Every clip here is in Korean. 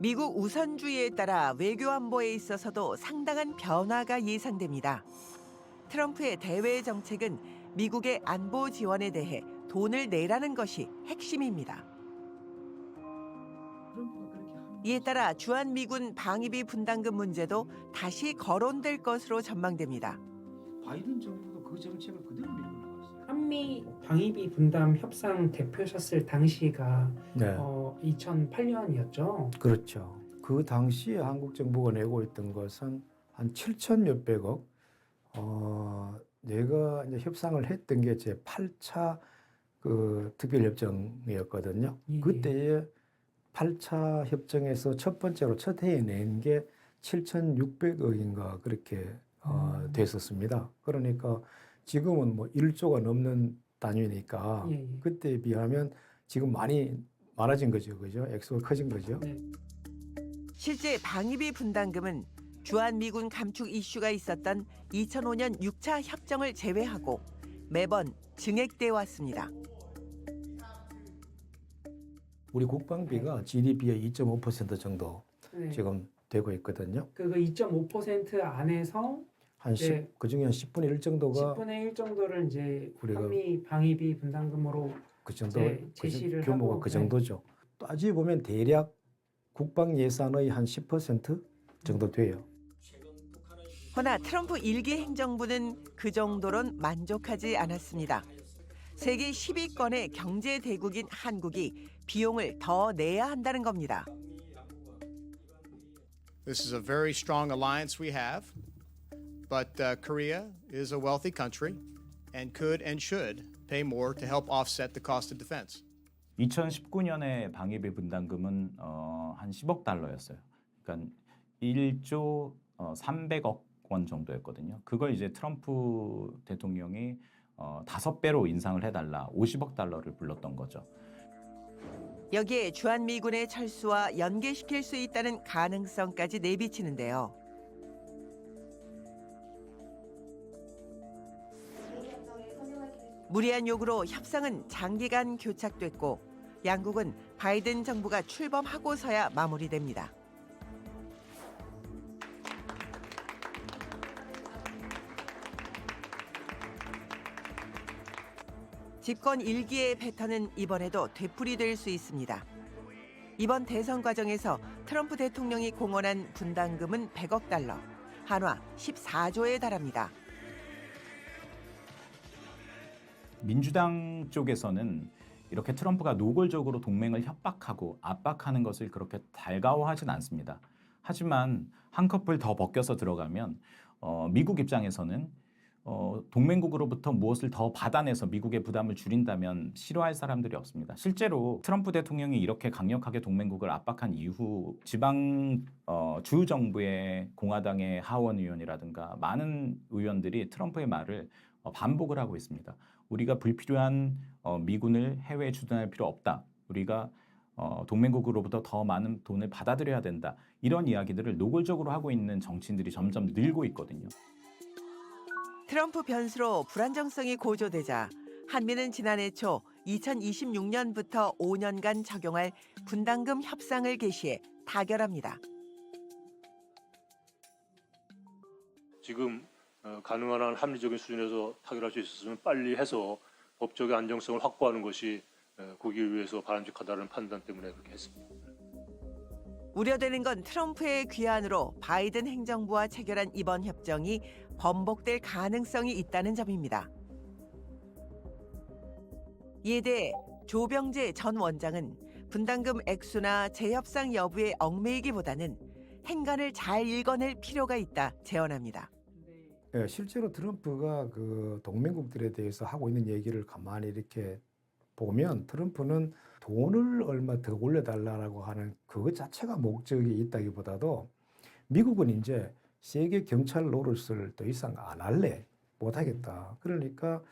미국 우선주의에 따라 외교 안보에 있어서도 상당한 변화가 예상됩니다. 트럼프의 대외 정책은 미국의 안보 지원에 대해 돈을 내라는 것이 핵심입니다. 이에 따라 주한미군 방위비 분담금 문제도 다시 거론될 것으로 전망됩니다. 바이든 정부도 그 정책을 그대로 밀고 나갔어요. 한미 방위비 분담 협상 대표셨을 당시가 네, 2008년이었죠. 그렇죠. 그 당시에 한국 정부가 내고 있던 것은 한 7천 몇백억. 내가 이제 협상을 했던 게 제 8차 그 특별협정이었거든요. 예. 그때에 8차 협정에서 첫 번째로 첫 해에 낸 게 7,600억인가 그렇게 됐었습니다. 그러니까 지금은 뭐 1조가 넘는 단위니까 예, 예. 그때에 비하면 지금 많이 많아진 거죠. 그죠? 액수가 커진 거죠. 네. 실제 방위비 분담금은 주한미군 감축 이슈가 있었던 2005년 6차 협정을 제외하고 매번 증액돼 왔습니다. 우리 국방비가 GDP의 2.5% 정도 네. 지금 되고 있거든요. 그 2.5% 안에서 한 네. 그중에 한 10분의 1 정도가 10분의 1 정도를 이제 우리가 한미 방위비 분담금으로 그 정도 이제 제시를 규모가 하고, 그 정도죠. 따지고 보면 대략 국방 예산의 한 10% 정도 돼요. 허나 트럼프 1기 행정부는 그 정도론 만족하지 않았습니다. 세계 10위권의 경제 대국인 한국이 비용을 더 내야 한다는 겁니다. This is a very strong alliance we have, but Korea is a wealthy country and could and should pay more to help offset the cost of defense. 2019년에 방위비 분담금은 한 10억 달러였어요. 그러니까 1조 300억 원 정도였거든요. 그걸 이제 트럼프 대통령이 5배로 인상을 해달라 50억 달러를 불렀던 거죠. 여기에 주한미군의 철수와 연계시킬 수 있다는 가능성까지 내비치는데요. 무리한 요구로 협상은 장기간 교착됐고 양국은 바이든 정부가 출범하고서야 마무리됩니다. 집권 1기의 패턴은 이번에도 되풀이될 수 있습니다. 이번 대선 과정에서 트럼프 대통령이 공언한 분담금은 100억 달러, 한화 14조에 달합니다. 민주당 쪽에서는 이렇게 트럼프가 노골적으로 동맹을 협박하고 압박하는 것을 그렇게 달가워하진 않습니다. 하지만 한꺼풀 더 벗겨서 들어가면 미국 입장에서는 동맹국으로부터 무엇을 더 받아내서 미국의 부담을 줄인다면 싫어할 사람들이 없습니다. 실제로 트럼프 대통령이 이렇게 강력하게 동맹국을 압박한 이후 지방 주 정부의 공화당의 하원 의원이라든가 많은 의원들이 트럼프의 말을 반복을 하고 있습니다. 우리가 불필요한 미군을 해외에 주둔할 필요 없다. 우리가 동맹국으로부터 더 많은 돈을 받아들여야 된다. 이런 이야기들을 노골적으로 하고 있는 정치인들이 점점 늘고 있거든요. 트럼프 변수로 불안정성이 고조되자 한미는 지난해 초 2026년부터 5년간 적용할 분담금 협상을 개시해 타결합니다. 지금 가능한 한 합리적인 수준에서 타결할 수 있었으면 빨리 해서 법적의 안정성을 확보하는 것이 국익을 위해서 바람직하다는 판단 때문에 그렇게 했습니다. 우려되는 건 트럼프의 귀환으로 바이든 행정부와 체결한 이번 협정이 번복될 가능성이 있다는 점입니다. 이에 대해 조병재 전 원장은 분담금 액수나 재협상 여부에 얽매이기보다는 행간을 잘 읽어낼 필요가 있다 제언합니다. 네, 실제로 트럼프가 그 동맹국들에 대해서 하고 있는 얘기를 가만히 이렇게 보면 트럼프는 돈을 얼마 더 올려달라고 하는 그것 자체가 목적이 있다기보다도 미국은 이제 세계 경찰 노릇을 더 이상 안 할래, 못 하겠다. 그러니까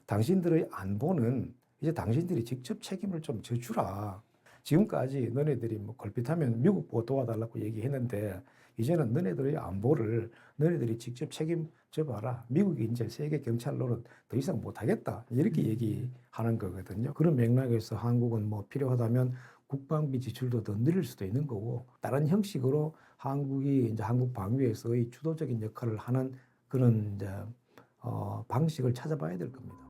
당신들의 안보는 이제 당신들이 직접 책임을 좀 져주라. 지금까지 너네들이 뭐 걸핏하면 미국 보고 도와달라고 얘기했는데 이제는 너네들의 안보를 너네들이 직접 책임져 봐라. 미국이 이제 세계 경찰 노릇 더 이상 못 하겠다. 이렇게 얘기하는 거거든요. 그런 맥락에서 한국은 뭐 필요하다면 국방비 지출도 더 늘릴 수도 있는 거고 다른 형식으로 한국이 이제 한국 방위에서의 주도적인 역할을 하는 그런 이제 방식을 찾아봐야 될 겁니다.